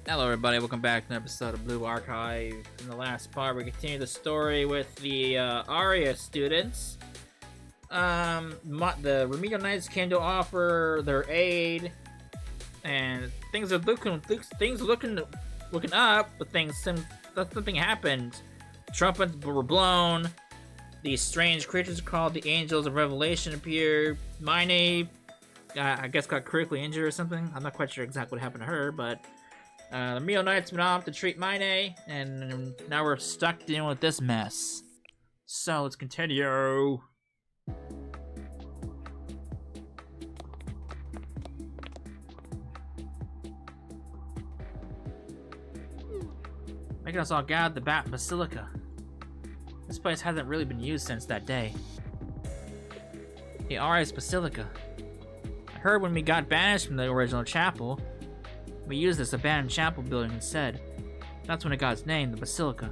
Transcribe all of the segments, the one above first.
Hello everybody, welcome back to an episode of Blue Archive. In the last part, we continue the story with the Aria students. The Remedial Knights came to offer their aid, and things are looking up, but something happened. Trumpets were blown. These strange creatures called the Angels of Revelation appeared. Mine, I guess, got critically injured or something. I'm not quite sure exactly what happened to her, but the Remedial Knights went off to treat Mine, and now we're stuck dealing with this mess. So let's continue. Making us all gather at the Bat Basilica. This place hasn't really been used since that day. The Arias Basilica. I heard when we got banished from the original chapel, we used this abandoned chapel building instead. That's when it got its name, the Basilica.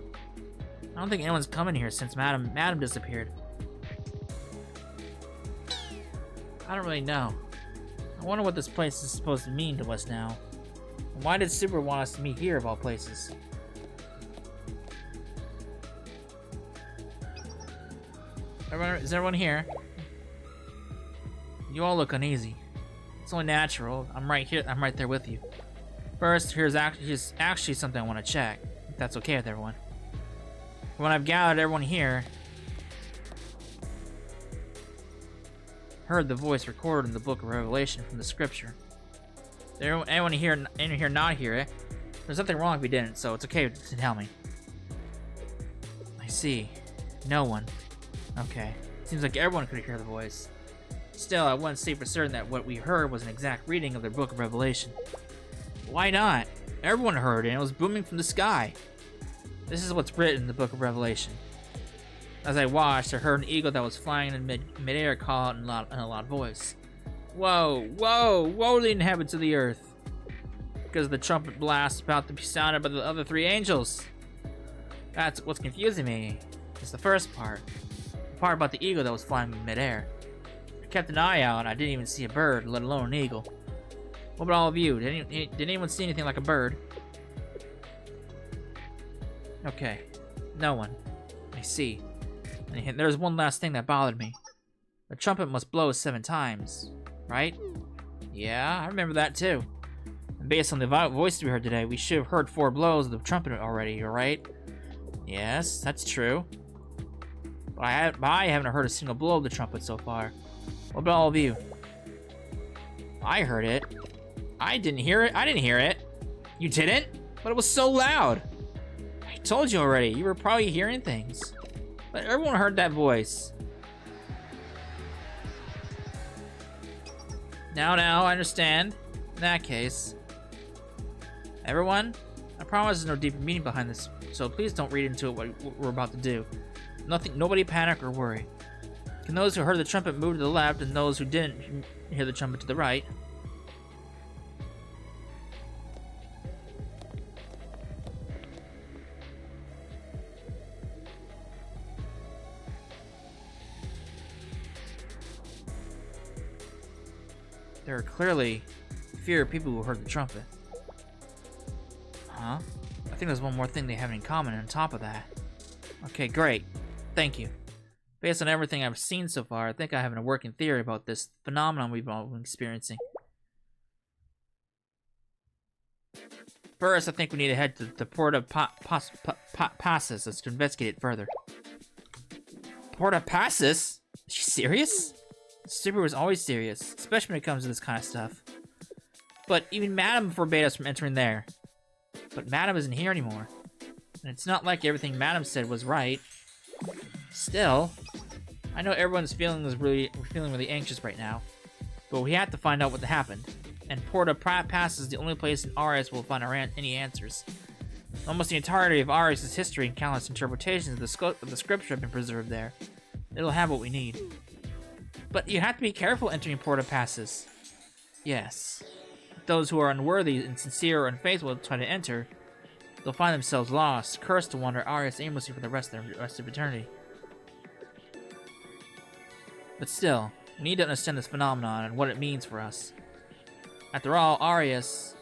I don't think anyone's come in here since Madam disappeared. I don't really know. I wonder what this place is supposed to mean to us now. And why did Super want us to meet here of all places? Is everyone here? You all look uneasy. It's only natural. I'm right here. I'm right there with you. First, here's actually something I want to check, if that's okay with everyone. When I've gathered everyone here, heard the voice recorded in the Book of Revelation from the Scripture. Anyone here not hear it? There's nothing wrong if we didn't, so it's okay to tell me. I see. No one. Okay. Seems like everyone could hear the voice. Still, I wouldn't say for certain that what we heard was an exact reading of the Book of Revelation. Why not? Everyone heard it, and it was booming from the sky. This is what's written in the Book of Revelation. As I watched, I heard an eagle that was flying in midair call out in a loud voice. Whoa, whoa, woe to the inhabitants of the earth! Because of the trumpet blast about to be sounded by the other three angels. That's what's confusing me. It's the first part. The part about the eagle that was flying in midair. I kept an eye out, and I didn't even see a bird, let alone an eagle. What about all of you? Did anyone see anything like a bird? Okay. No one. I see. And there's one last thing that bothered me. The trumpet must blow 7 times, right? Yeah, I remember that too. And based on the voice we heard today, we should have heard 4 blows of the trumpet already, right? Yes, that's true. But I haven't heard a single blow of the trumpet so far. What about all of you? I heard it. I didn't hear it. I didn't hear it. You didn't? But it was so loud. I told you already. You were probably hearing things. But everyone heard that voice. Now, I understand. In that case. Everyone, I promise there's no deeper meaning behind this, so please don't read into it what we're about to do. Nobody panic or worry. Can those who heard the trumpet move to the left and those who didn't hear the trumpet to the right? There are clearly fewer people who heard the trumpet. Huh? I think there's one more thing they have in common on top of that. Okay, great. Thank you. Based on everything I've seen so far, I think I have a working theory about this phenomenon we've all been experiencing. First, I think we need to head to the Porta Passes to investigate it further. Porta Passes? Is she serious? Super was always serious, especially when it comes to this kind of stuff. But even Madam forbade us from entering there. But Madam isn't here anymore. And it's not like everything Madam said was right. Still, I know everyone's feeling really anxious right now. But we have to find out what happened. And Porta Pass is the only place in Arias we'll find any answers. Almost the entirety of Arias' history and countless interpretations of the scripture have been preserved there. It'll have what we need. But you have to be careful entering Porta Passes. Yes. Those who are unworthy, insincere, or unfaithful try to enter, they'll find themselves lost, cursed to wander Arias aimlessly for the rest of eternity. But still, we need to understand this phenomenon and what it means for us. After all, Arias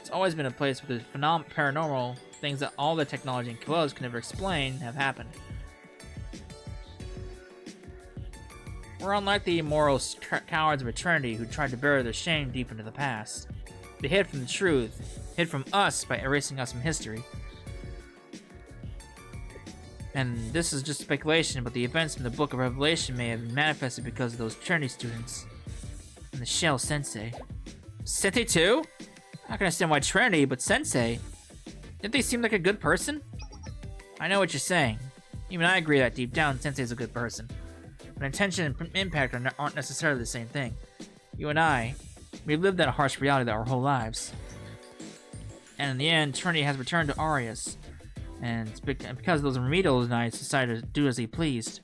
It's always been a place where the paranormal things that all the technology and Coldest can never explain have happened. We're unlike the immoral cowards of eternity who tried to bury their shame deep into the past. They hid from the truth, hid from us by erasing us from history. And this is just speculation, but the events from the Book of Revelation may have been manifested because of those Trinity students. And the Shell Sensei. Sensei too? I can understand why Trinity, but Sensei? Didn't they seem like a good person? I know what you're saying. Even I agree that deep down, Sensei's a good person. But intention and impact aren't necessarily the same thing. You and I, we've lived that harsh reality our whole lives. And in the end, Trinity has returned to Arius. And because those remedial knights decided to do as they pleased.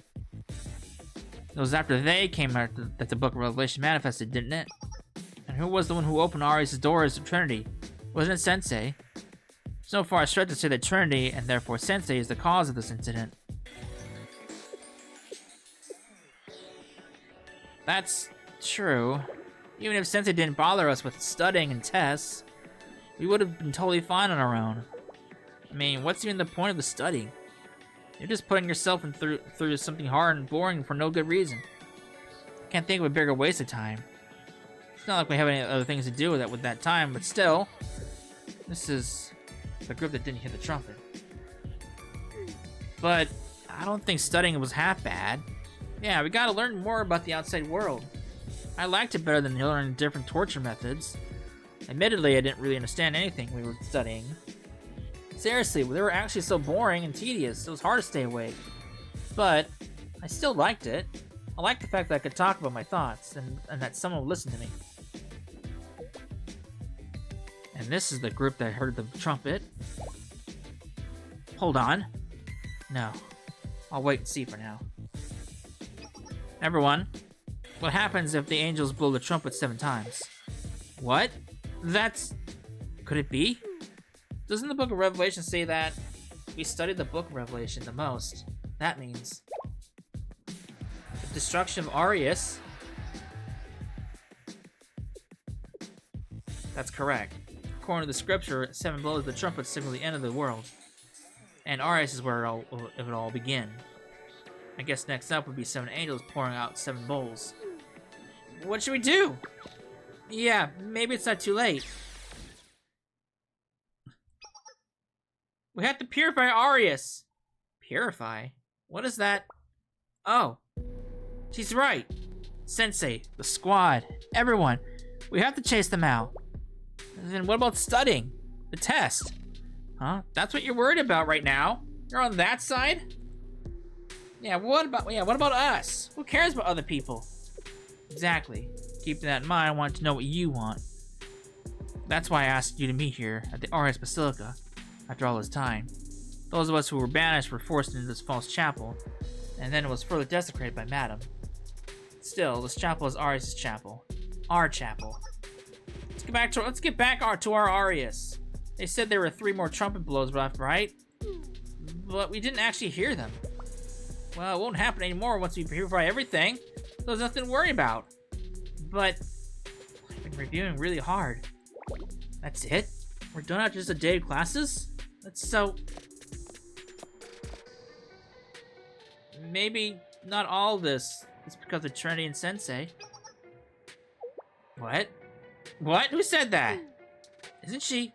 It was after they came out that the Book of Revelation manifested, didn't it? And who was the one who opened Arius' doors to Trinity? Wasn't it Sensei? So far, I stretch to say that Trinity, and therefore Sensei, is the cause of this incident. That's true. Even if Sensei didn't bother us with studying and tests, we would have been totally fine on our own. I mean, what's even the point of the studying? You're just putting yourself through something hard and boring for no good reason. Can't think of a bigger waste of time. It's not like we have any other things to do with that time, but still, this is the group that didn't hear the trumpet. But I don't think studying was half bad. Yeah, we gotta learn more about the outside world. I liked it better than learning different torture methods. Admittedly, I didn't really understand anything we were studying. Seriously, they were actually so boring and tedious, it was hard to stay awake. But I still liked it. I liked the fact that I could talk about my thoughts, and that someone would listen to me. And this is the group that heard the trumpet. Hold on. No. I'll wait and see for now. Everyone, what happens if the angels blow the trumpet 7 times? What? That's... Could it be? Doesn't the Book of Revelation say that we studied the Book of Revelation the most? That means the destruction of Arius. That's correct. According to the scripture, 7 blows of the trumpet signal the end of the world. And Arius is where it would all begin. I guess next up would be 7 angels pouring out 7 bowls. What should we do? Yeah, maybe it's not too late. We have to purify Arius. Purify? What is that? Oh. She's right. Sensei, the squad, everyone. We have to chase them out. And then what about studying? The test? Huh? That's what you're worried about right now? You're on that side? Yeah, what about us? Who cares about other people? Exactly. Keeping that in mind, I want to know what you want. That's why I asked you to meet here at the Arius Basilica. After all this time, those of us who were banished were forced into this false chapel, and then it was further desecrated by Madam. Still, this chapel is Arius' chapel. Our chapel. Let's get back to our Arius. They said there were 3 more trumpet blows left, right? But we didn't actually hear them. Well, it won't happen anymore once we purify everything. So there's nothing to worry about. But I've been reviewing really hard. That's it? We're done after just a day of classes? That's so... Maybe not all this is because of Trinity and Sensei. What? What? Who said that? Isn't she...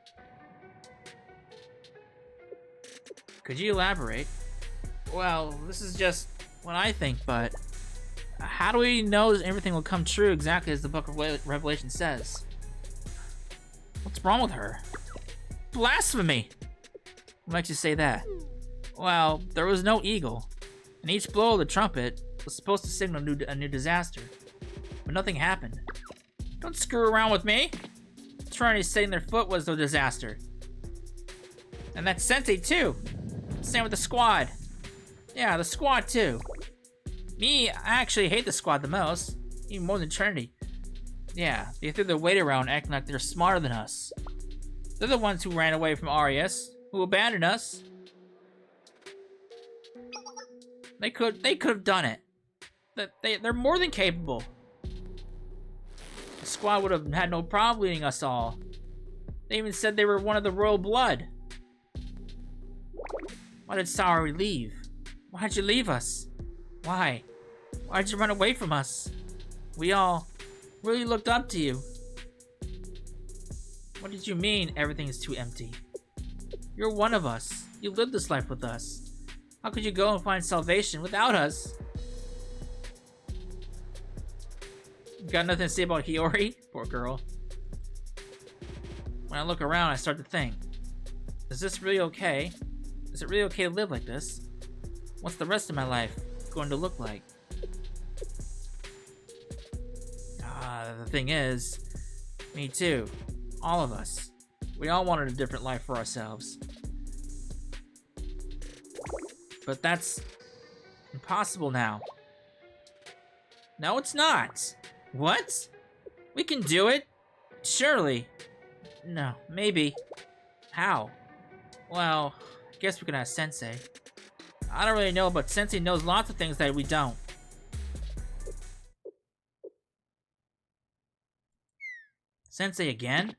Could you elaborate? Well, this is just what I think, but... How do we know that everything will come true exactly as the Book of Revelation says? What's wrong with her? Blasphemy! What makes you say that? Well, there was no eagle, and each blow of the trumpet was supposed to signal a new disaster, but nothing happened. Don't screw around with me! Trinity setting their foot was the disaster. And that's Sensei too! Same with the squad. Yeah, the squad too. Me, I actually hate the squad the most, even more than Trinity. Yeah, they threw their weight around acting like they're smarter than us. They're the ones who ran away from Arius, who abandoned us. They could have done it. They're more than capable. The squad would have had no problem leading us all. They even said they were one of the royal blood. Why did Saori leave? Why'd you leave us? Why? Why'd you run away from us? We all really looked up to you. What did you mean everything is too empty? You're one of us. You lived this life with us. How could you go and find salvation without us? Got nothing to say about Hiyori? Poor girl. When I look around, I start to think, is this really okay? Is it really okay to live like this? What's the rest of my life going to look like? The thing is, me too. All of us. We all wanted a different life for ourselves. But that's impossible now. No, it's not. What? We can do it? Surely. No, maybe. How? Well, I guess we can ask Sensei. I don't really know, but Sensei knows lots of things that we don't. Sensei again?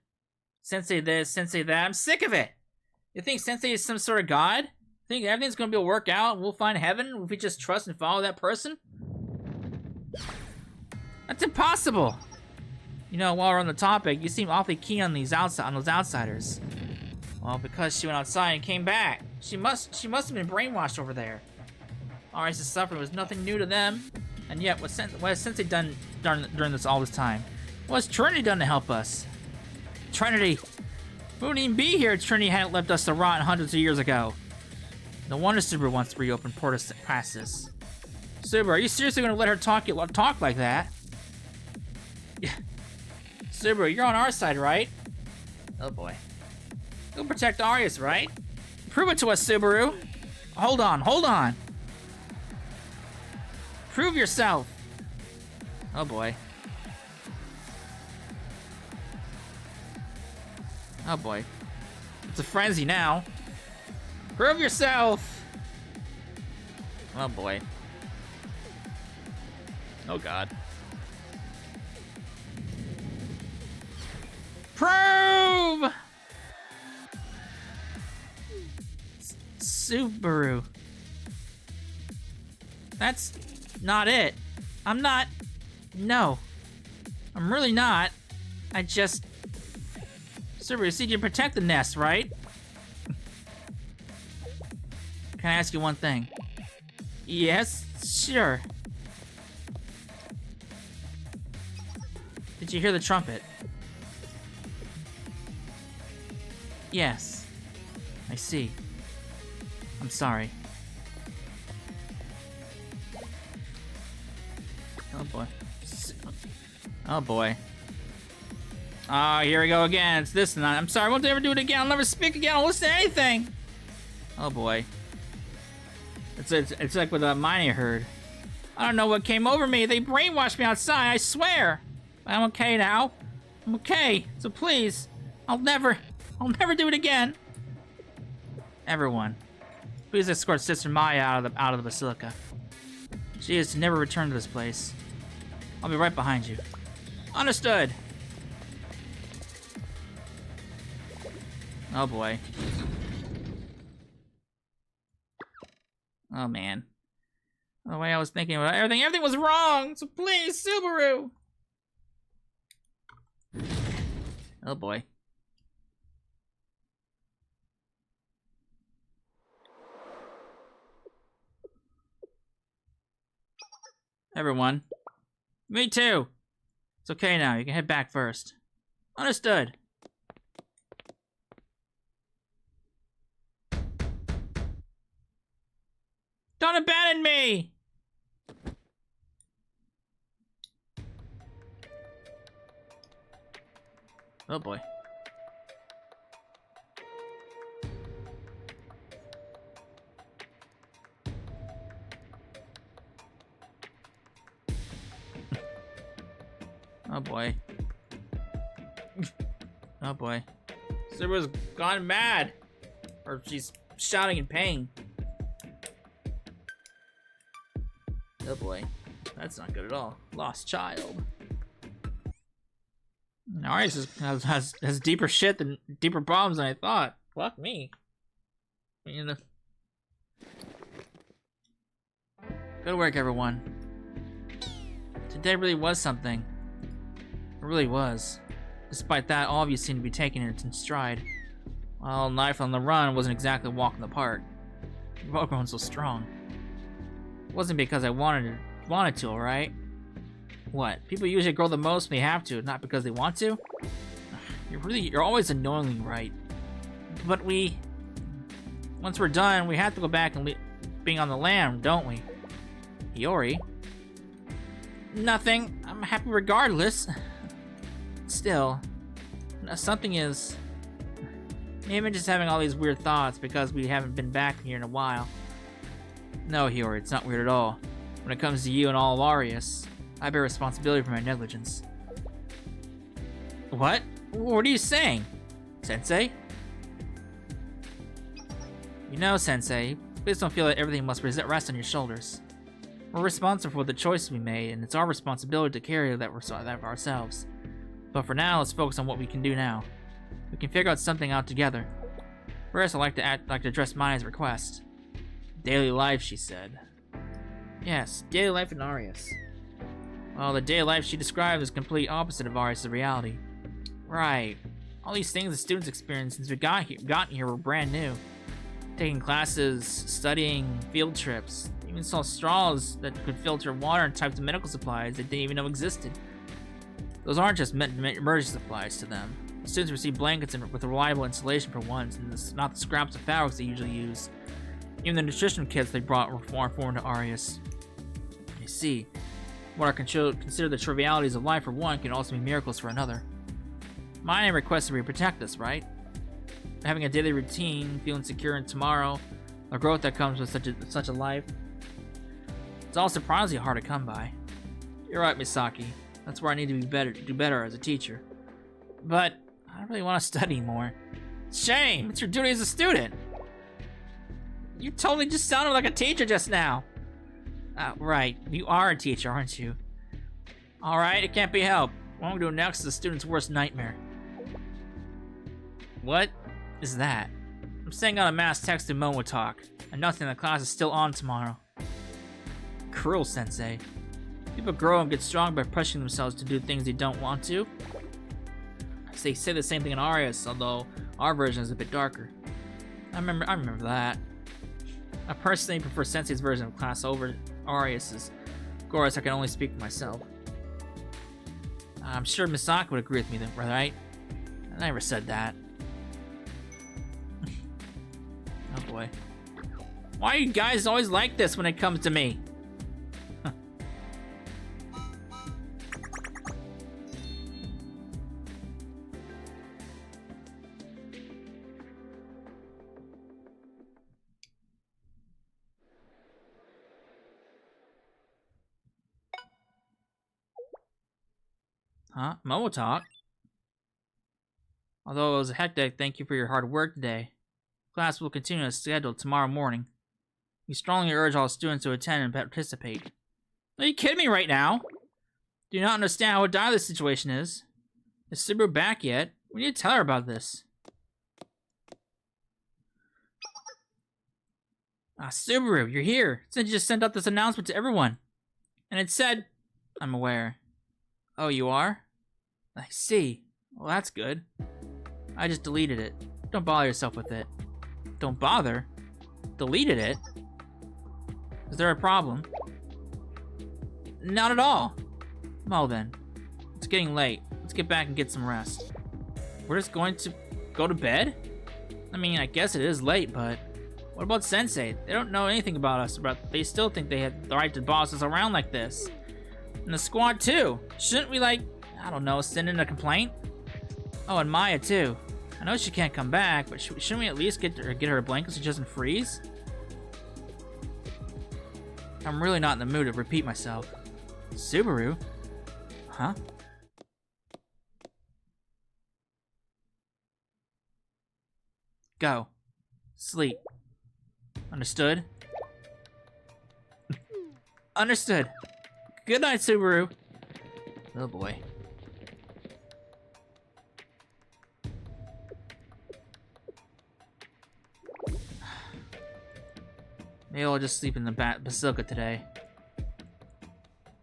Sensei this, Sensei that. I'm sick of it! You think Sensei is some sort of god? Think everything's gonna be able to work out and we'll find heaven if we just trust and follow that person? That's impossible! You know, while we're on the topic, you seem awfully keen on those outsiders. Well, because she went outside and came back. She must have been brainwashed over there. Ari's suffering was nothing new to them. And yet, what has Sensei done during all this time? What has Trinity done to help us? Trinity! We wouldn't even be here if Trinity hadn't left us to rot hundreds of years ago. No wonder Subaru wants to reopen Portus Passus. Subaru, are you seriously going to let her talk like that? Subaru, you're on our side, right? Oh boy. You'll protect Arius, right? Prove it to us, Subaru! Hold on, hold on! Prove yourself! Oh boy. Oh boy. It's a frenzy now. Prove yourself! Oh boy. Oh god. Prove! Subaru. That's not it. I'm not. No. I'm really not. I just. Subaru, see, you protect the nest, right? Can I ask you one thing? Yes, sure. Did you hear the trumpet? Yes. I see. I'm sorry. Oh boy. Oh boy. Oh, here we go again. It's this and that. I'm sorry, I won't ever do it again. I'll never speak again. I'll listen to anything. Oh boy. It's like with a mine I heard. I don't know what came over me. They brainwashed me outside, I swear. But I'm okay now. I'm okay. So please, I'll never do it again. Everyone, please escort Sister Maya out of the Basilica. She is to never return to this place. I'll be right behind you. Understood. Oh boy. Oh man. The way I was thinking about everything was wrong. So please, Subaru. Oh boy. Everyone. Me too. It's okay now. You can head back first. Understood. Don't abandon me! Oh boy. Oh boy. Oh boy. Subaru's gone mad! Or she's shouting in pain. Oh boy. That's not good at all. Lost child. Arias has deeper shit than deeper problems than I thought. Fuck me. You know. Good work, everyone. Today really was something. It really was. Despite that, all of you seem to be taking it in stride. Well, Knife on the Run wasn't exactly a walk in the park. You've all grown so strong. It wasn't because I wanted to, alright? What? People usually grow the most when they have to, not because they want to? You're always annoyingly right. But once we're done, we have to go back and being on the land, don't we? Hiyori? Nothing. I'm happy regardless. Still, something is... Maybe I'm just having all these weird thoughts because we haven't been back here in a while. No, Hiyori, it's not weird at all. When it comes to you and all of Arius, I bear responsibility for my negligence. What? What are you saying? Sensei? You know, Sensei, please don't feel that everything must rest on your shoulders. We're responsible for the choices we made, and it's our responsibility to carry that ourselves. But for now, let's focus on what we can do now. We can figure something out together. First, I'd like to address Maya's request. Daily life, she said. Yes, daily life in Arius. Well, the daily life she described is complete opposite of Arius' reality. Right. All these things the students experienced since we gotten here were brand new. Taking classes, studying, field trips. They even saw straws that could filter water and types of medical supplies they didn't even know existed. Those aren't just emergency supplies to them. The students receive blankets with reliable insulation for once, and not the scraps of fabrics they usually use. Even the nutrition kits they brought were far foreign to Arius. You see, what are considered the trivialities of life for one can also be miracles for another. My name requests to protect us, right? Having a daily routine, feeling secure in tomorrow, the growth that comes with such a life. It's all surprisingly hard to come by. You're right, Misaki. That's where I need to do better as a teacher. But I don't really want to study more. Shame! It's your duty as a student! You totally just sounded like a teacher just now! Right. You are a teacher, aren't you? Alright, it can't be helped. What I'm gonna do next is the student's worst nightmare. What is that? I'm sending out a mass text to Momo Talk. And nothing, the class is still on tomorrow. Cruel, Sensei. People grow and get strong by pushing themselves to do things they don't want to. They say the same thing in Arius, although our version is a bit darker. I remember that. I personally prefer Sensei's version of class over Arius's. Of course, I can only speak for myself. I'm sure Misaki would agree with me, right? I never said that. Oh boy. Why are you guys always like this when it comes to me? Huh? Momo Talk? Although it was hectic, thank you for your hard work today. Class will continue as scheduled tomorrow morning. We strongly urge all students to attend and participate. Are you kidding me right now? Do you not understand how dire this situation is? Is Subaru back yet? We need to tell her about this. Subaru, you're here. It said you just sent out this announcement to everyone. And it said... I'm aware. Oh, you are? I see. Well, that's good. I just deleted it. Don't bother yourself with it. Don't bother? Deleted it? Is there a problem? Not at all. Well then. It's getting late. Let's get back and get some rest. We're just going to go to bed? I mean, I guess it is late, but... What about Sensei? They don't know anything about us, but they still think they have the right to boss us around like this. And the squad too. Shouldn't we, like, I don't know, send in a complaint? Oh, and Maya too. I know she can't come back, but shouldn't we at least get her a blanket so she doesn't freeze? I'm really not in the mood to repeat myself. Subaru? Huh? Go. Sleep. Understood? Understood. Good night, Subaru. Oh boy. Maybe I'll just sleep in the basilica today.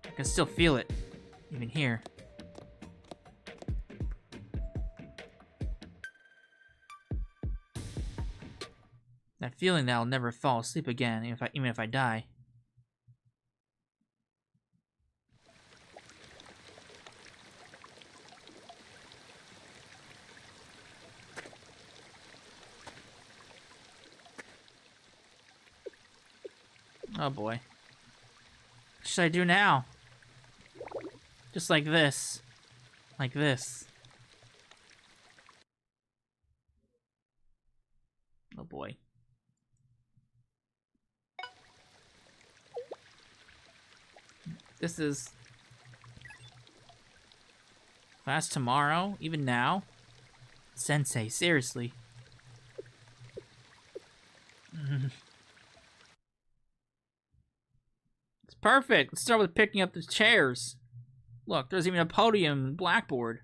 I can still feel it, even here. That feeling that I'll never fall asleep again, even if I die. Oh boy. What should I do now? Just like this. Like this. Oh boy. This is... class tomorrow? Even now? Sensei, seriously. It's perfect. Let's start with picking up the chairs. Look, there's even a podium and blackboard.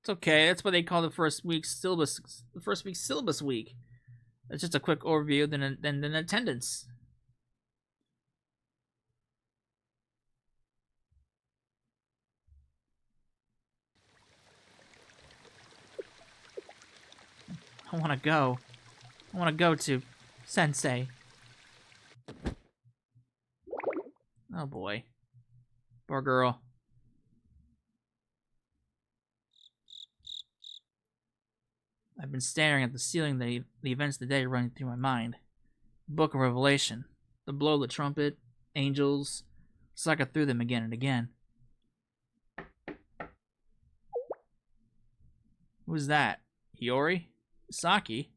It's okay. That's what they call the first week's syllabus. The first week's syllabus week. It's just a quick overview, then attendance. I want to go. I want to go to Sensei. Oh boy. Poor girl. I've been staring at the ceiling, the events of the day running through my mind. Book of Revelation. The blow of the trumpet. Angels. Sucker through them again and again. Who's that? Hiyori? Saki?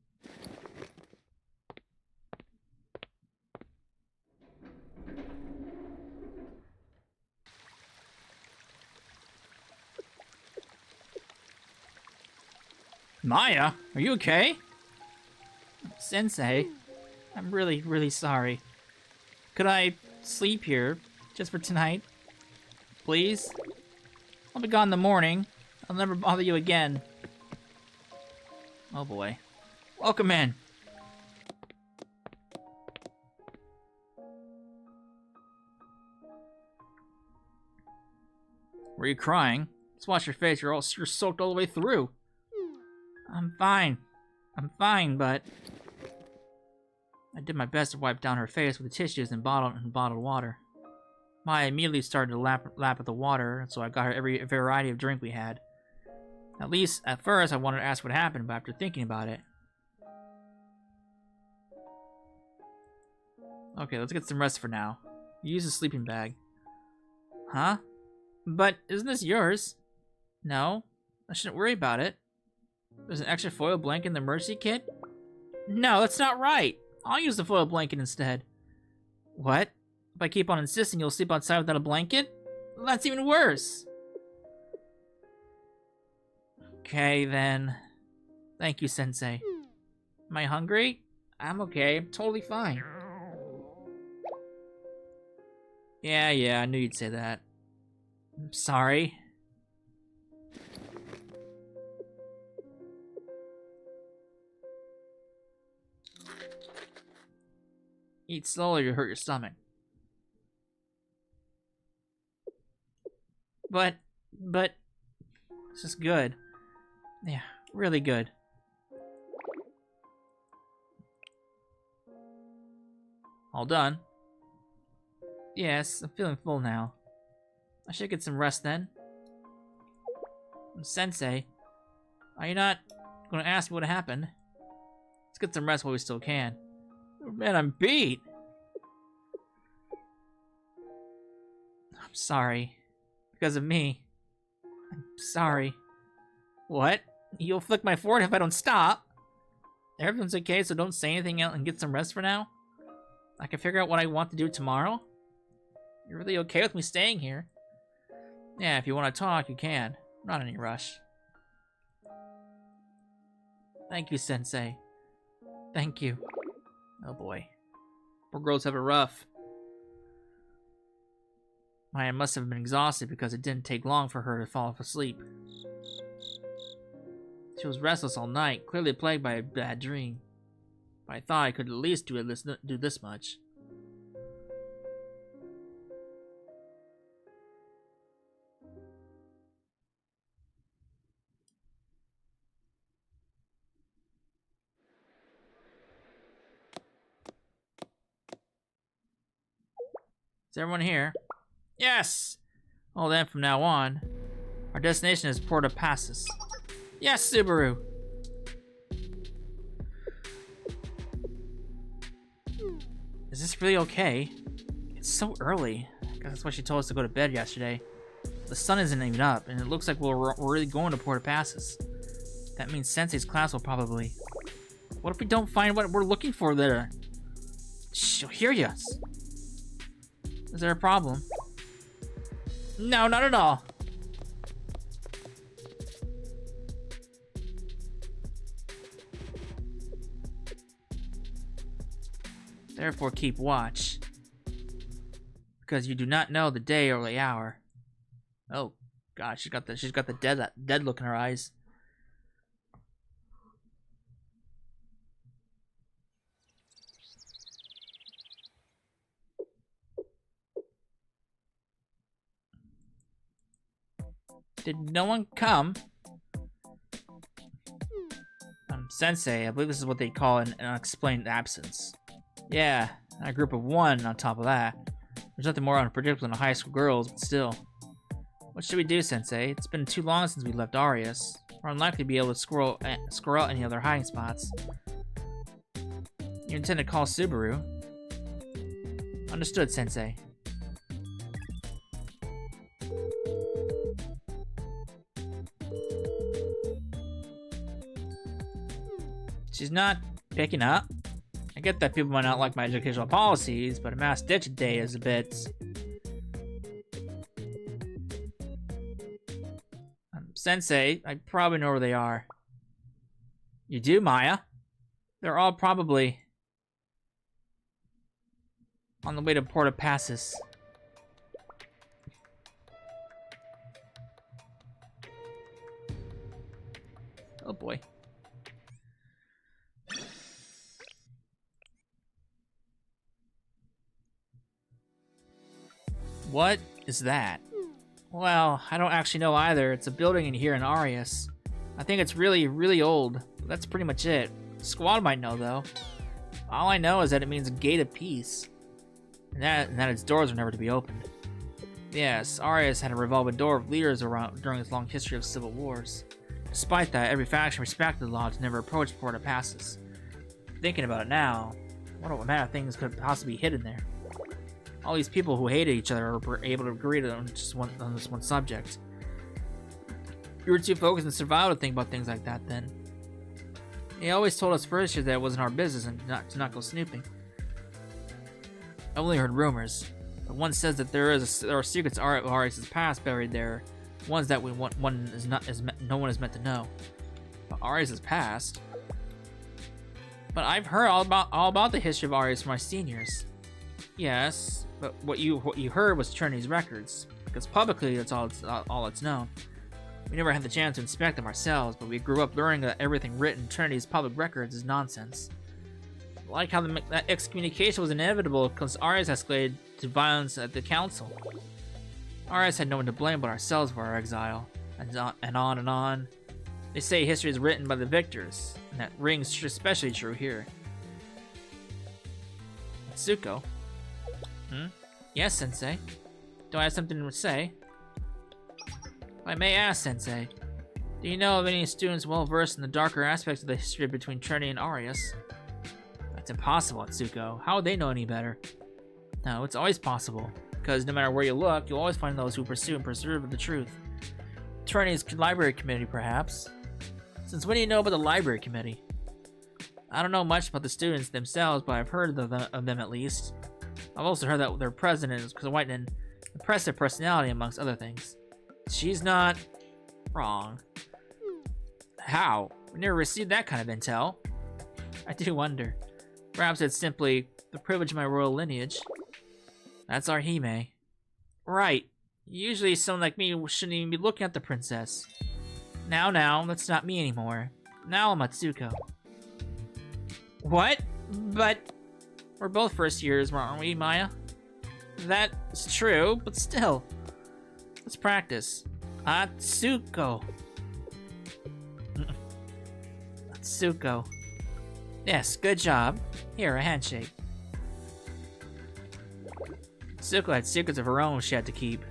Maya, are you okay? Sensei, I'm really sorry. Could I sleep here just for tonight? Please? I'll be gone in the morning. I'll never bother you again. Oh boy. Welcome in. Were you crying? Let's wash your face. You're soaked all the way through. I'm fine. I'm fine, but I did my best to wipe down her face with the tissues and bottled water. Maya immediately started to lap at the water, so I got her every variety of drink we had. At least, at first, I wanted to ask what happened, but after thinking about it... Okay, let's get some rest for now. Use the sleeping bag. Huh? But isn't this yours? No, I shouldn't worry about it. There's an extra foil blanket in the emergency kit? No, that's not right. I'll use the foil blanket instead. What? If I keep on insisting you'll sleep outside without a blanket? Well, that's even worse. Okay, then. Thank you, Sensei. Am I hungry? I'm okay. I'm totally fine. Yeah, I knew you'd say that. I'm sorry. Eat slowly or hurt your stomach. But, this is good. Yeah, really good. All done? Yes, I'm feeling full now. I should get some rest then. Sensei, are you not going to ask me what happened? Let's get some rest while we still can. Oh, man, I'm beat. I'm sorry. Because of me. I'm sorry. What? You'll flick my forehead if I don't stop. Everyone's okay, so don't say anything else and get some rest for now. I can figure out what I want to do tomorrow. You're really okay with me staying here? Yeah, if you want to talk, you can. I'm not in any rush. Thank you, Sensei. Thank you. Oh boy. Poor girls have it rough. Maya must have been exhausted because it didn't take long for her to fall asleep. She was restless all night, clearly plagued by a bad dream. I thought I could at least do this much. Is everyone here? Yes! Well then, from now on, our destination is Porta Passus. Yes, Subaru! Is this really okay? It's so early. I guess that's why she told us to go to bed yesterday. The sun isn't even up, and it looks like we're really going to Porta Passus. That means Sensei's class will probably... What if we don't find what we're looking for there? She'll hear us. Is there a problem? No, not at all. Therefore, keep watch. Because you do not know the day or the hour. Oh, God, she's got the dead look in her eyes. Did no one come? Sensei, I believe this is what they call an unexplained absence. Yeah, and a group of one on top of that. There's nothing more unpredictable than high school girls, but still. What should we do, Sensei? It's been too long since we left Arius. We're unlikely to be able to squirrel out any other hiding spots. You intend to call Subaru? Understood, Sensei. She's not picking up. I get that people might not like my educational policies, but a mass ditch day is a bit... Sensei, I probably know where they are. You do, Maya? They're all probably... on the way to Porta Passus. Oh boy. What is that? Well, I don't actually know either. It's a building in here in Arius. I think it's really, really old. That's pretty much it. Squad might know, though. All I know is that it means Gate of Peace. And that its doors are never to be opened. Yes, Arius had a revolving door of leaders around during its long history of civil wars. Despite that, every faction respected the law to never approach Porta Passus. Thinking about it now, what amount of things could possibly be hidden there? All these people who hated each other were able to agree on this one subject. You were too focused on survival to think about things like that then. He always told us first year that it wasn't our business and to not go snooping. I only heard rumors, but one says that there are secrets of Arius' past buried there, ones that no one is meant to know. But Arius' past? But I've heard all about the history of Arius from my seniors. Yes, but what you heard was Trinity's records, because publicly that's all it's known. We never had the chance to inspect them ourselves, but we grew up learning that everything written in Trinity's public records is nonsense. I like how that excommunication was inevitable because Arius escalated to violence at the council. Arius had no one to blame but ourselves for our exile, and on and on. They say history is written by the victors, and that rings especially true here. Tsuko? Yes, Sensei. Do I have something to say? I may ask, Sensei. Do you know of any students well versed in the darker aspects of the history between Trinity and Arius? That's impossible, Tsuko. How would they know any better? No, it's always possible, because no matter where you look, you'll always find those who pursue and preserve the truth. Trinity's library committee, perhaps. Since when do you know about the library committee? I don't know much about the students themselves, but I've heard of them at least. I've also heard that their president is quite an impressive personality, amongst other things. She's not wrong. How? We never received that kind of intel. I do wonder. Perhaps it's simply the privilege of my royal lineage. That's our Hime. Right. Usually someone like me shouldn't even be looking at the princess. Now, that's not me anymore. Now I'm Atsuko. What? But we're both first years, aren't we, Maya? That's true, but still. Let's practice. Atsuko. Atsuko. Yes, good job. Here, a handshake. Atsuko had secrets of her own she had to keep.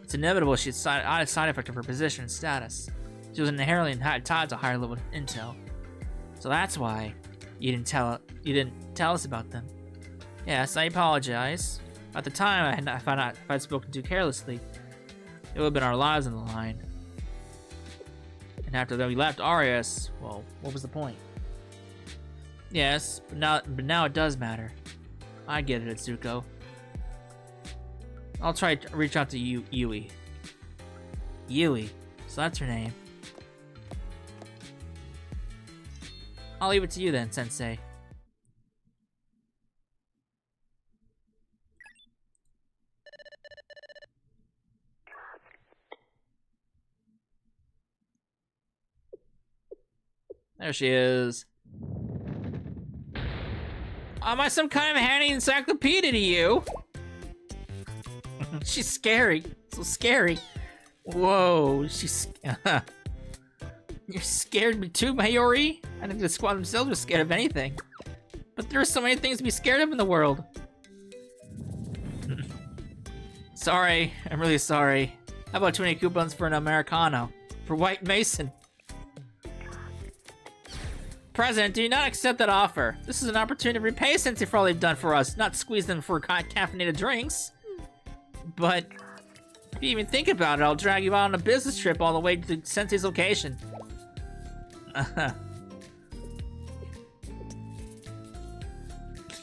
It's inevitable she had a side effect of her position and status. She was inherently tied to higher level intel. So that's why you didn't tell us about them. Yes, I apologize. At the time, I found out if I'd spoken too carelessly, it would have been our lives on the line. And after that we left Arias, well, what was the point? Yes, but now it does matter. I get it, Atsuko. I'll try to reach out to Yui. Yui, so that's her name. I'll leave it to you then, Sensei. There she is. Am I some kind of handy encyclopedia to you? She's scary. So scary. Whoa, she's... You scared me too, Mayuri? I think the squad themselves are scared of anything. But there are so many things to be scared of in the world. Sorry, I'm really sorry. How about 20 coupons for an Americano? For White Mason? President, do you not accept that offer? This is an opportunity to repay Sensei for all they've done for us, not squeeze them for caffeinated drinks. But if you even think about it, I'll drag you out on a business trip all the way to Sensei's location.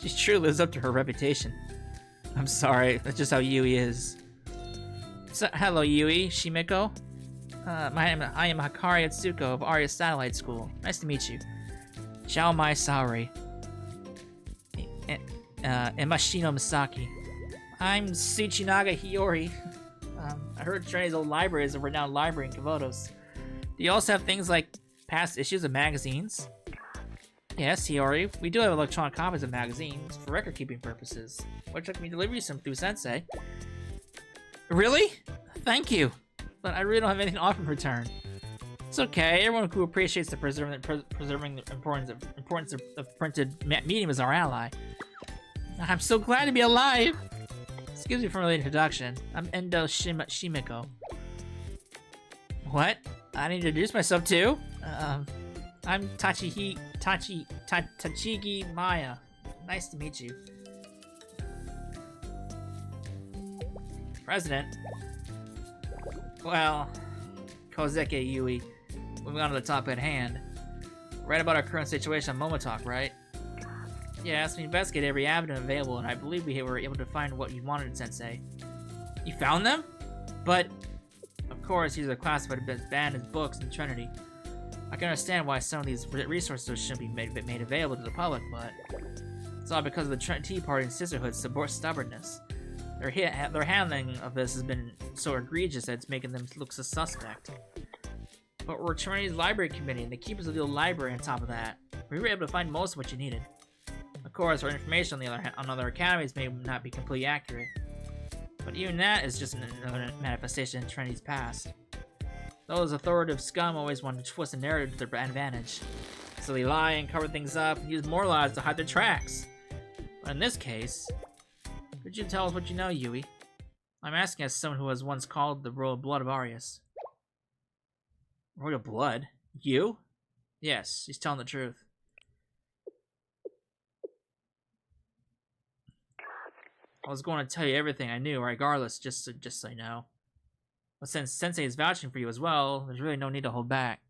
She truly lives up to her reputation. I'm sorry, that's just how Yui is. So, hello, Yui, Shimiko. I am Hakari Atsuko of Arya Satellite School. Nice to meet you. Xiao Mai Saori. Emashino Misaki. I'm Tsuchinaga Hiyori. I heard Trinity's old library is a renowned library in Kavotos. Do you also have things like past issues of magazines? Yes, Hiyori. We do have electronic copies of magazines for record-keeping purposes. Would you like me to deliver you some through Sensei? Really? Thank you. But I really don't have anything to offer in return. It's okay. Everyone who appreciates the preserving the importance of printed medium is our ally. I'm so glad to be alive. Excuse me for the introduction. I'm Endo Shimiko. What? I need to introduce myself too? I'm Tachigi Maya. Nice to meet you. President? Well, Kozeke Yui. Moving on to the topic at hand. Right about our current situation on Momotalk, right? Yes, we investigated every avenue available, and I believe we were able to find what you wanted, Sensei. You found them? But, of course, these are classified as banned as books in Trinity. I can understand why some of these resources shouldn't be made available to the public, but it's all because of the Tea Party and Sisterhood's stubbornness. Their handling of this has been so egregious that it's making them look so suspect. But we're Trinity's library committee, and the keepers of the old library on top of that. We were able to find most of what you needed. Of course, our information on other academies may not be completely accurate. But even that is just another manifestation of Trinity's past. Those authoritative scum always want to twist the narrative to their advantage. So they lie and cover things up and use more lies to hide their tracks. But in this case, could you tell us what you know, Yui? I'm asking as someone who was once called the Royal Blood of Arius. Royal Blood? You? Yes, he's telling the truth. I was going to tell you everything I knew, regardless, just so you know. But since Sensei is vouching for you as well, there's really no need to hold back.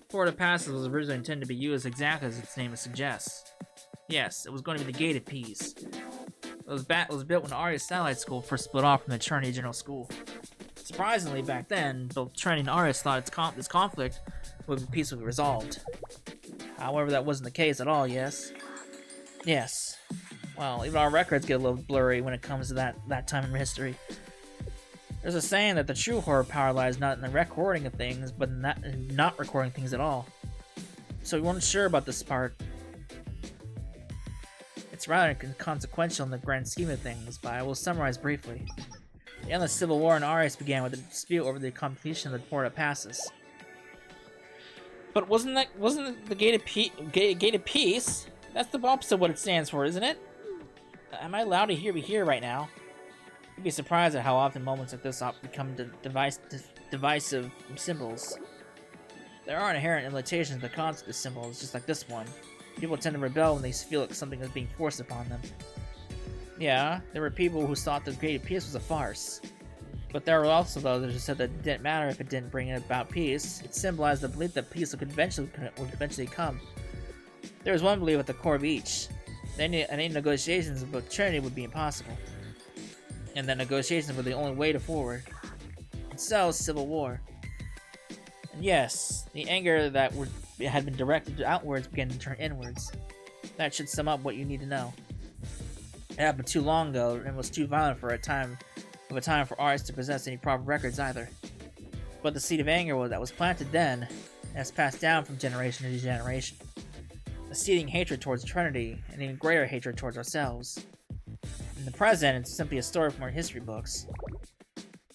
Port of Passes was originally intended to be used exactly as its name suggests. Yes, it was going to be the Gate of Peace. It was built when Arya Satellite School first split off from the Trinity General School. Surprisingly, back then, both Trinity and Arius thought this conflict would be peacefully resolved. However, that wasn't the case at all, yes? Yes. Well, even our records get a little blurry when it comes to that time in history. There's a saying that the true horror power lies not in the recording of things, but in not recording things at all. so we weren't sure about this part. It's rather inconsequential in the grand scheme of things, but I will summarize briefly. The endless civil war in Arius began with a dispute over the completion of the Porta Passes. But wasn't the Gate of Peace? That's the opposite of what it stands for, isn't it? Am I allowed to be here right now? You'd be surprised at how often moments like this become divisive symbols. There are inherent limitations to the concept of symbols, just like this one. People tend to rebel when they feel like something is being forced upon them. Yeah, there were people who thought the Gate of Peace was a farce. But there were also those who said that it didn't matter if it didn't bring about peace. It symbolized the belief that peace would eventually come. There was one belief at the core of each. Any negotiations about Trinity would be impossible. And that negotiations were the only way forward. And so, civil war. And yes, the anger that had been directed outwards began to turn inwards. That should sum up what you need to know. It happened too long ago, and was too violent for a time for Arius to possess any proper records either. But the seed of anger that was planted then has passed down from generation to generation. A seething hatred towards Trinity, and even greater hatred towards ourselves. In the present, it's simply a story from our history books.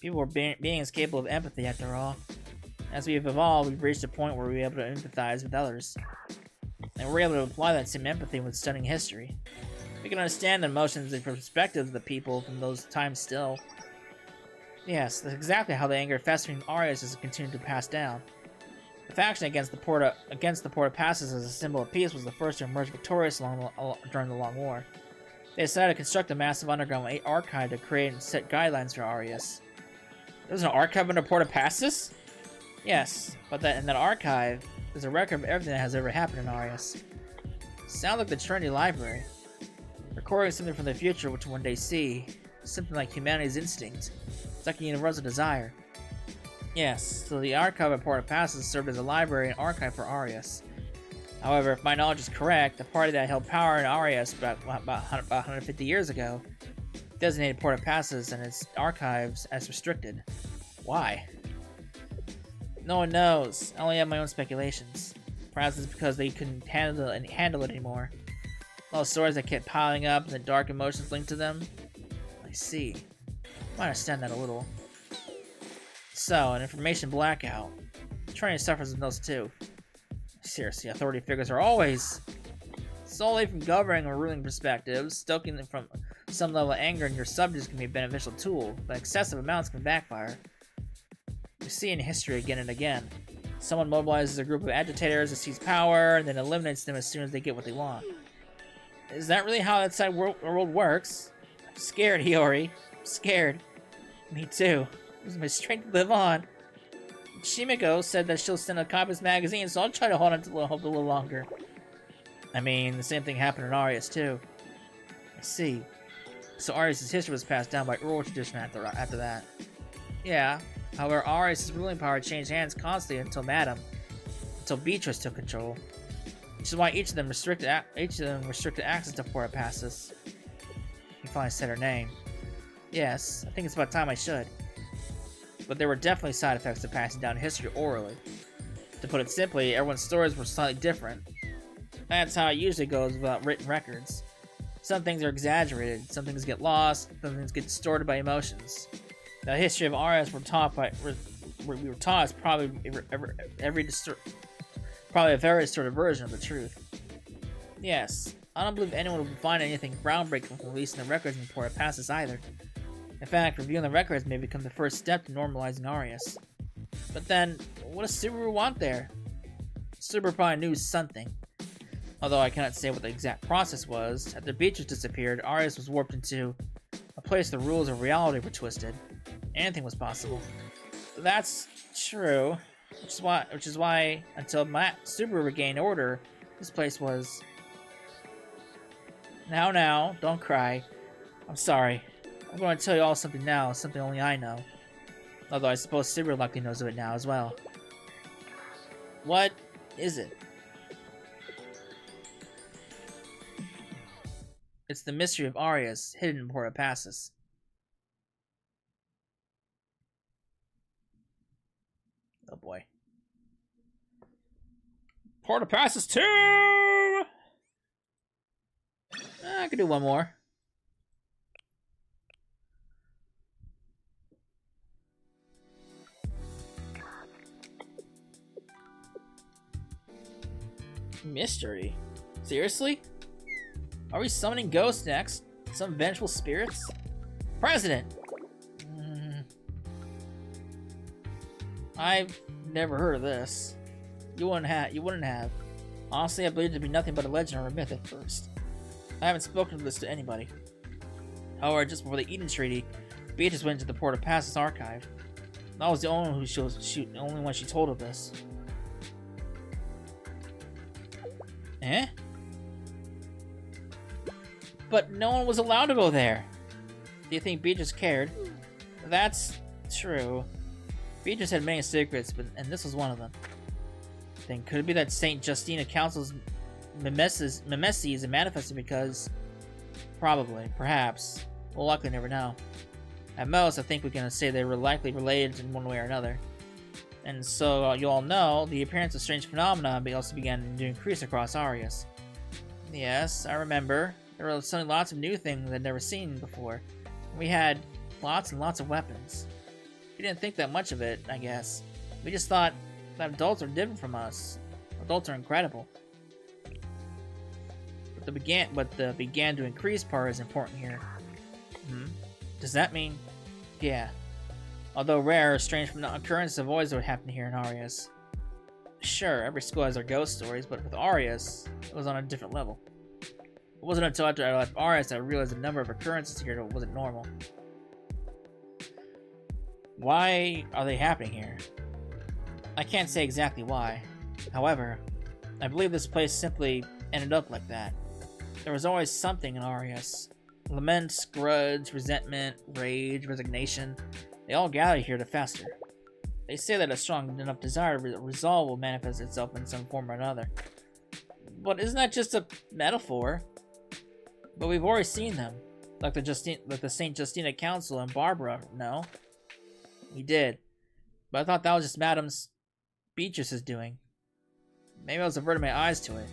People were beings capable of empathy, after all. As we have evolved, we've reached a point where we're able to empathize with others. And we're able to apply that same empathy with studying history. We can understand the emotions and perspectives of the people from those times still. Yes, that's exactly how the anger festering Arius has continued to pass down. The faction against the Porta Passes as a symbol of peace was the first to emerge victorious during the Long War. They decided to construct a massive underground archive to create and set guidelines for Arius. There's an archive under Porta Passes? Yes, but in that archive, there's a record of everything that has ever happened in Arius. Sounds like the Trinity Library. Recording something from the future which one day see. Something like humanity's instinct. It's like a universal desire. Yes, so the archive of Porta Passes served as a library and archive for Arius. However, if my knowledge is correct, the party that held power in Arius about 150 years ago designated Porta Passes and its archives as restricted. Why? No one knows. I only have my own speculations. Perhaps it's because they couldn't handle it anymore. All the stories that kept piling up and the dark emotions linked to them. I see. I understand that a little. So, an information blackout. Trinity suffers from those too. Seriously, authority figures are always solely from governing or ruling perspectives. Stoking them from some level of anger in your subjects can be a beneficial tool, but excessive amounts can backfire. We see in history again and again. Someone mobilizes a group of agitators to seize power, and then eliminates them as soon as they get what they want. Is that really how that side world works? I'm scared, Hiyori. I'm scared. Me too. Lose my strength to live on. Shimiko said that she'll send a copy of this magazine, so I'll try to hold on to hope a little longer. I mean, the same thing happened in Arius too. I see. So Arius' history was passed down by oral tradition after that. Yeah. However, Arius' ruling power changed hands constantly until Beatrice took control. Which is why each of them restricted access to Porta Passes. You finally said her name. Yes, I think it's about time I should. But there were definitely side effects to passing down history orally. To put it simply, everyone's stories were slightly different. That's how it usually goes without written records. Some things are exaggerated, some things get lost, some things get distorted by emotions. The history of Arius we were taught is probably probably a very distorted version of the truth. Yes, I don't believe anyone would find anything groundbreaking from releasing the records in Porta Passes either. In fact, reviewing the records may become the first step to normalizing Arius. But then, what does Subaru want there? Subaru probably knew something. Although I cannot say what the exact process was. After Beatrice disappeared, Arius was warped into a place the rules of reality were twisted. Anything was possible. That's true. Which is why until Subaru regained order, this place was... Now, don't cry. I'm sorry. I'm going to tell you all something now, something only I know. Although I suppose Subaru likely knows of it now as well. What is it? It's the mystery of Arius, hidden in Porta Passes. Oh boy. Porta passes 2! I could do one more. Mystery? Seriously? Are we summoning ghosts next? Some vengeful spirits? President! I've never heard of this. You wouldn't have. Honestly, I believed it to be nothing but a legend or a myth at first. I haven't spoken of this to anybody. However, just before the Eden Treaty, Beatrice went into the Port of Passus archive. I was the only one she told of this. Eh? But no one was allowed to go there. Do you think Beatrice cared? That's true. Beatrice had many secrets, and this was one of them. Then could it be that St. Justina Council's mimesis is manifested because... Probably. Perhaps. We'll likely never know. At most, I think we can say they were likely related in one way or another. And so, you all know, the appearance of strange phenomena also began to increase across Arius. Yes, I remember. There were suddenly lots of new things I'd never seen before. We had lots and lots of weapons. We didn't think that much of it, I guess. We just thought that adults are different from us. Adults are incredible. But the began to increase part is important here. Does that mean... Yeah. Although rare, strange occurrences have always happened here in Arius. Sure, every school has their ghost stories, but with Arius, it was on a different level. It wasn't until after I left Arius that I realized the number of occurrences here wasn't normal. Why are they happening here? I can't say exactly why. However, I believe this place simply ended up like that. There was always something in Arius. Laments, grudge, resentment, rage, resignation. They all gather here to fester. They say that a strong enough desire to resolve will manifest itself in some form or another. But isn't that just a metaphor? But we've already seen them. Like the St. Justina Council and Barbara, no? We did. But I thought that was just Madam's Beatrice's doing. Maybe I was averting my eyes to it.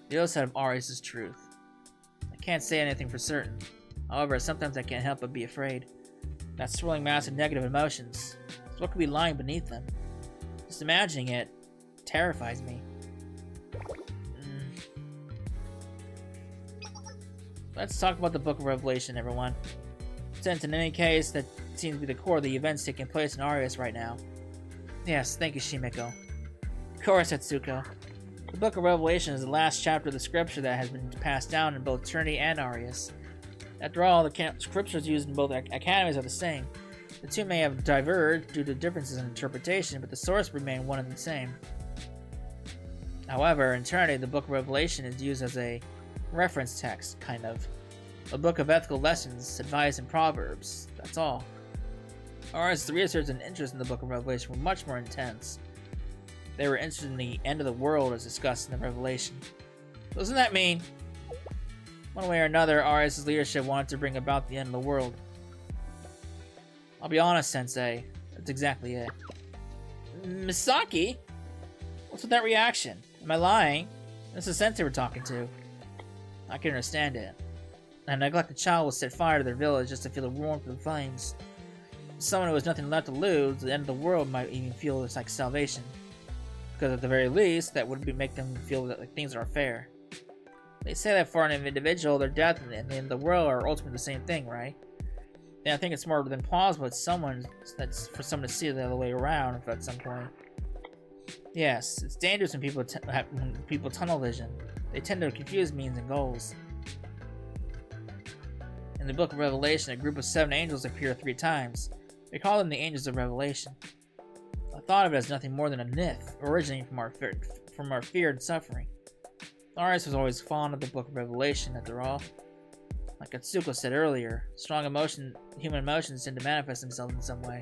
The other side of Arius is truth. I can't say anything for certain. However, sometimes I can't help but be afraid. That swirling mass of negative emotions. So what could be lying beneath them? Just imagining it terrifies me. Let's talk about the Book of Revelation, everyone. Since in any case, that seems to be the core of the events taking place in Arius right now. Yes, thank you, Shimiko. Of course, Setsuko. The Book of Revelation is the last chapter of the scripture that has been passed down in both Trinity and Arius. After all, the scriptures used in both academies are the same. The two may have diverged due to differences in interpretation, but the source remained one and the same. However, in Trinity, the Book of Revelation is used as a reference text, kind of. A book of ethical lessons, advice, and proverbs. That's all. Arius' research and interest in the Book of Revelation were much more intense. They were interested in the end of the world as discussed in the Revelation. Doesn't that mean? One way or another, Arius' leadership wanted to bring about the end of the world. I'll be honest, Sensei. That's exactly it. Misaki? What's with that reaction? Am I lying? This is Sensei we're talking to. I can understand it. A neglected child will set fire to their village just to feel the warmth of the flames. Someone who has nothing left to lose, the end of the world might even feel it's like salvation. Because at the very least, that would make them feel that things are fair. They say that for an individual, their death and the end of the world are ultimately the same thing, right? And I think it's more than plausible for someone to see it the other way around at some point. Yes, it's dangerous when people tunnel vision. They tend to confuse means and goals. In the Book of Revelation, a group of 7 angels appear 3 times. We call them the Angels of Revelation. I thought of it as nothing more than a myth, originating from our fear and suffering. Arius was always fond of the Book of Revelation, after all. Like Atsuko said earlier, human emotions tend to manifest themselves in some way.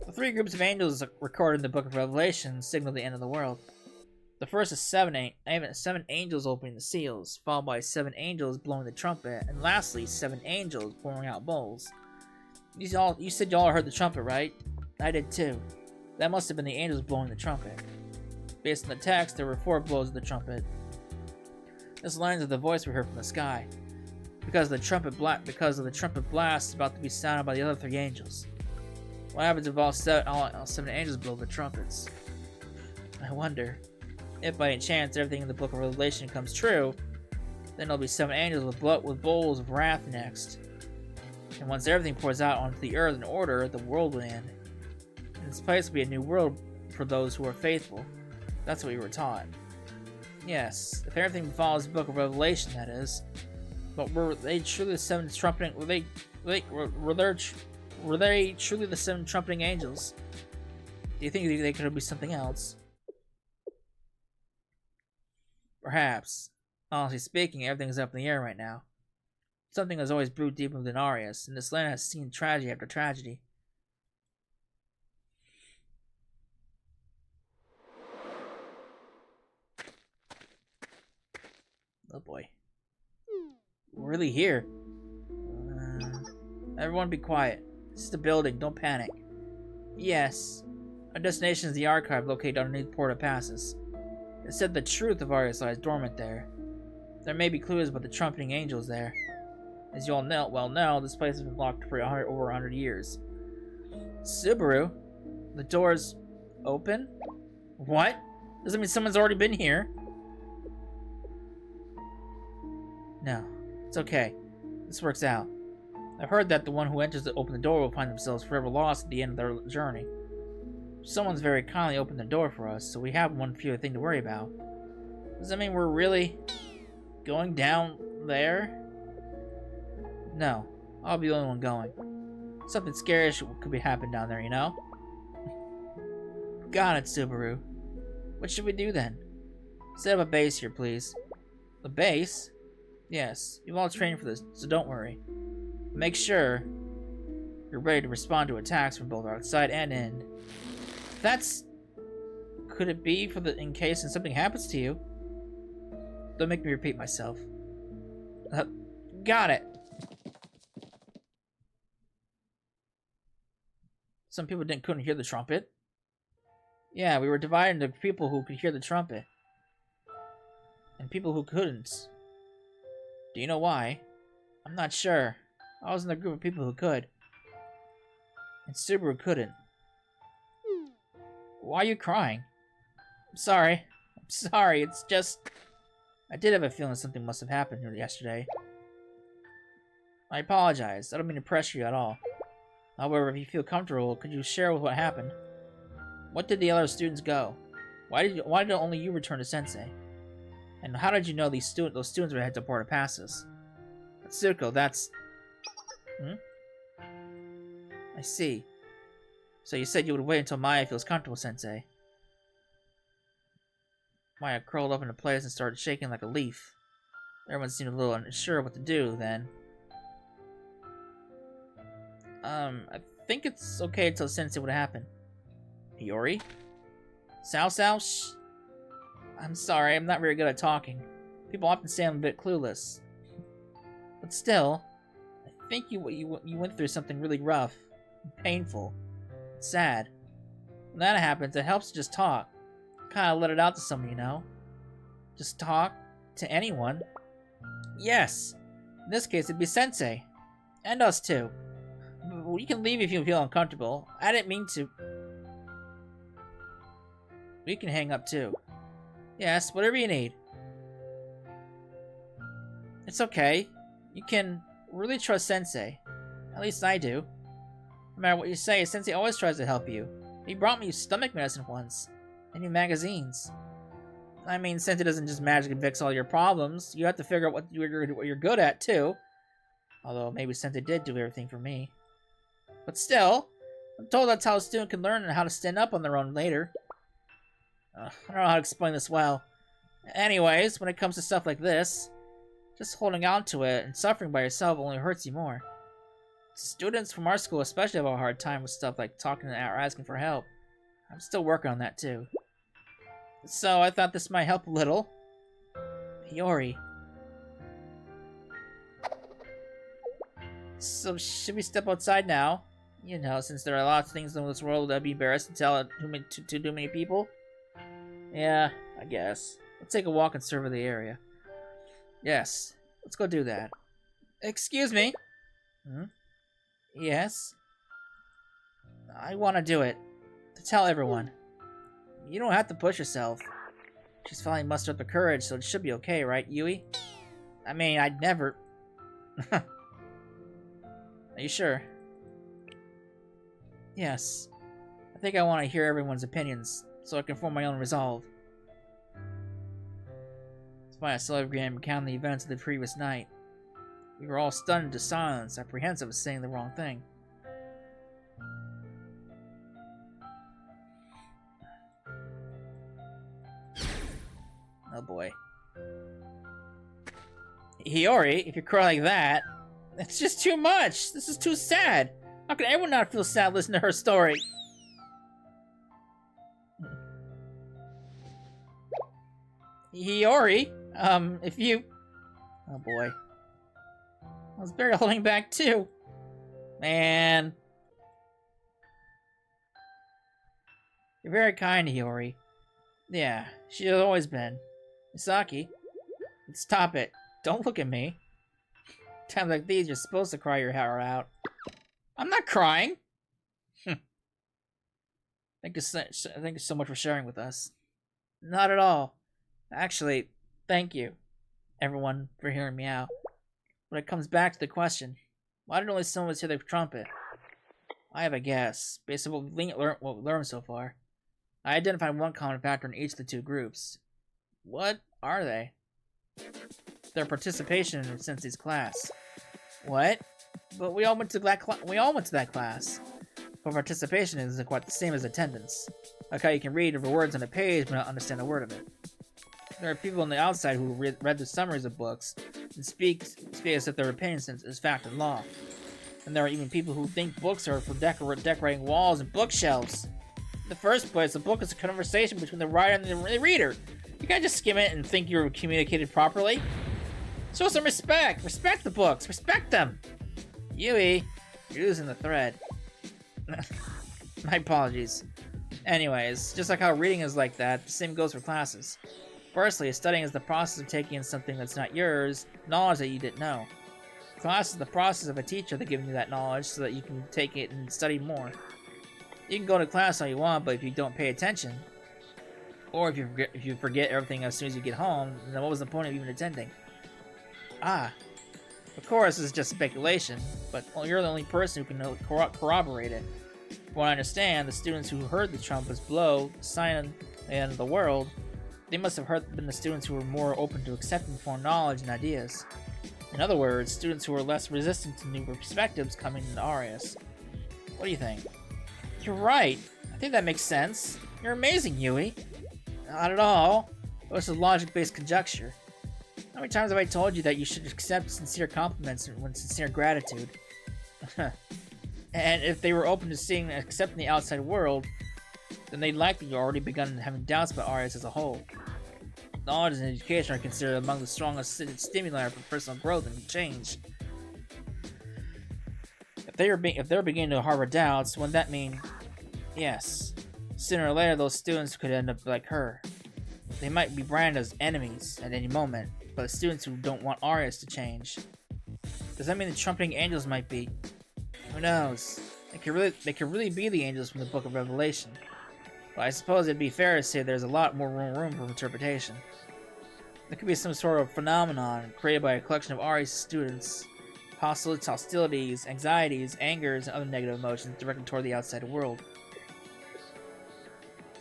The 3 groups of angels recorded in the Book of Revelation signal the end of the world. The first is 7 angels opening the seals, followed by 7 angels blowing the trumpet, and lastly 7 angels pouring out bowls. You said y'all heard the trumpet, right? I did too. That must have been the angels blowing the trumpet. Based on the text, there were 4 blows of the trumpet. This line is the voice we heard from the sky. Because of the trumpet blast about to be sounded by the other 3 angels. What happens if all 7 angels blow the trumpets? I wonder, if by any chance everything in the Book of Revelation comes true, then there'll be 7 angels with bowls of wrath next. And once everything pours out onto the earth in order, the world will end. And this place will be a new world for those who are faithful. That's what we were taught. Yes, if everything follows the Book of Revelation, that is. But were they truly the 7 trumpeting? Were they truly the 7 trumpeting angels? Do you think they could be something else? Perhaps. Honestly speaking, everything is up in the air right now. Something has always brewed deep within Arius, and this land has seen tragedy after tragedy. Oh boy. We're really here. Everyone be quiet. This is the building, don't panic. Yes. Our destination is the archive located underneath Porta Passes. It said the truth of Arius lies dormant there. There may be clues about the trumpeting angels there. As you all know, this place has been locked for over 100 years. Subaru? The door's open? What? Does that mean someone's already been here? No, it's okay. This works out. I've heard that the one who enters to open the door will find themselves forever lost at the end of their journey. Someone's very kindly opened the door for us, so we have one fewer thing to worry about. Does that mean we're really going down there? No, I'll be the only one going. Something scary could be happening down there, you know? Got it, Subaru. What should we do then? Set up a base here, please. A base? Yes, you've all trained for this, so don't worry. Make sure you're ready to respond to attacks from both outside and in. That's... Could it be for in case something happens to you? Don't make me repeat myself. Got it. Some people couldn't hear the trumpet. Yeah, we were divided into people who could hear the trumpet. And people who couldn't. Do you know why? I'm not sure. I was in the group of people who could. And Subaru couldn't. Why are you crying? I'm sorry. It's just... I did have a feeling something must have happened here yesterday. I apologize. I don't mean to pressure you at all. However, if you feel comfortable, could you share with what happened? What did the other students go? Why did only you return to Sensei? And how did you know those students were headed to Porta Passes? Tsuko, that's... I see. So you said you would wait until Maya feels comfortable, Sensei. Maya curled up into place and started shaking like a leaf. Everyone seemed a little unsure of what to do then. I think it's okay to tell Sensei what happened. Hiyori? Sao? Shh. I'm sorry, I'm not very good at talking. People often say I'm a bit clueless. But still, I think you went through something really rough, and painful, and sad. When that happens, it helps to just talk. Kind of let it out to someone, you know? Just talk to anyone. Yes! In this case, it'd be Sensei. And us too. You can leave if you feel uncomfortable. I didn't mean to. We can hang up too. Yes, whatever you need. It's okay. You can really trust Sensei. At least I do. No matter what you say, Sensei always tries to help you. He brought me stomach medicine once. And new magazines. I mean, Sensei doesn't just magically fix all your problems. You have to figure out what you're good at, too. Although, maybe Sensei did do everything for me. But still, I'm told that's how a student can learn how to stand up on their own later. I don't know how to explain this well. Anyways, when it comes to stuff like this, just holding on to it and suffering by yourself only hurts you more. Students from our school especially have a hard time with stuff like talking or asking for help. I'm still working on that too. So I thought this might help a little. Hiyori. So should we step outside now? You know, since there are lots of things in this world that'd be embarrassed to tell too many people. Yeah, I guess. Let's take a walk and survey the area. Yes, let's go do that. Excuse me? Hmm? Yes? I want to do it. To tell everyone. You don't have to push yourself. She's finally mustered up the courage, so it should be okay, right, Yui? I mean, I'd never... Are you sure? Yes. I think I want to hear everyone's opinions, so I can form my own resolve. Despite I still began recounting the events of the previous night, we were all stunned into silence, apprehensive of saying the wrong thing. Oh boy. Hiyori, if you cry like that, it's just too much. This is too sad. How can everyone not feel sad listening to her story? Hiyori, if you... Oh boy. I was barely holding back too. Man. You're very kind, Hiyori. Yeah, she has always been. Misaki, stop it. Don't look at me. Times like these, you're supposed to cry your heart out. I'm not crying. Thank you so much for sharing with us. Not at all. Actually, thank you, everyone, for hearing me out. But it comes back to the question, why did only some of us hear the trumpet? I have a guess, based on what we've learned so far. I identified one common factor in each of the two groups. What are they? Their participation in Sensei's class. What? But we all went to that class. But participation isn't quite the same as attendance. Like how you can read over words on a page but not understand a word of it. There are people on the outside who read the summaries of books and speak as if their opinion is fact and law. And there are even people who think books are for decorating walls and bookshelves. In the first place, a book is a conversation between the writer and the reader. You can't just skim it and think you're communicated properly. Show some respect. Respect the books. Respect them. Yui, you're losing the thread. My apologies. Anyways, just like how reading is like that, the same goes for classes. Firstly, studying is the process of taking in something that's not yours, knowledge that you didn't know. Class is the process of a teacher that giving you that knowledge so that you can take it and study more. You can go to class all you want, but if you don't pay attention, or if you forget everything as soon as you get home, then what was the point of even attending? Ah, of course this is just speculation, but you're the only person who can corroborate it. From what I understand, the students who heard the trumpets blow, the sign of the end of the world, they must have been the students who were more open to accepting foreign knowledge and ideas. In other words, students who were less resistant to new perspectives coming into Arius. What do you think? You're right. I think that makes sense. You're amazing, Yui. Not at all. It was a logic-based conjecture. How many times have I told you that you should accept sincere compliments with sincere gratitude? And if they were open to seeing and accepting the outside world, then they'd likely already begun having doubts about Arius as a whole. Knowledge and education are considered among the strongest stimuli for personal growth and change. If they're beginning to harbor doubts, wouldn't that mean... Yes. Sooner or later, those students could end up like her. They might be branded as enemies at any moment, but students who don't want Arius to change. Does that mean the trumpeting angels might be? Who knows? They could really be the angels from the Book of Revelation. But I suppose it'd be fair to say there's a lot more room for interpretation. There could be some sort of phenomenon created by a collection of Arius' students. Hostilities, anxieties, angers, and other negative emotions directed toward the outside world.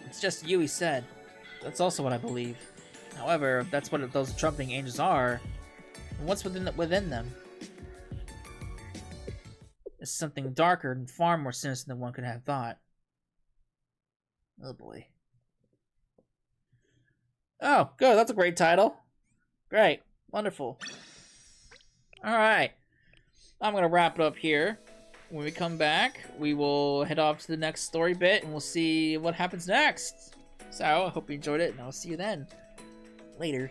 It's just Yui said. That's also what I believe. However, if that's what those trumpeting angels are, then what's within them? It's something darker and far more sinister than one could have thought. Oh boy. Oh, good. That's a great title. Great. Wonderful. Alright. I'm going to wrap it up here. When we come back, we will head off to the next story bit and we'll see what happens next. So, I hope you enjoyed it and I'll see you then. Later.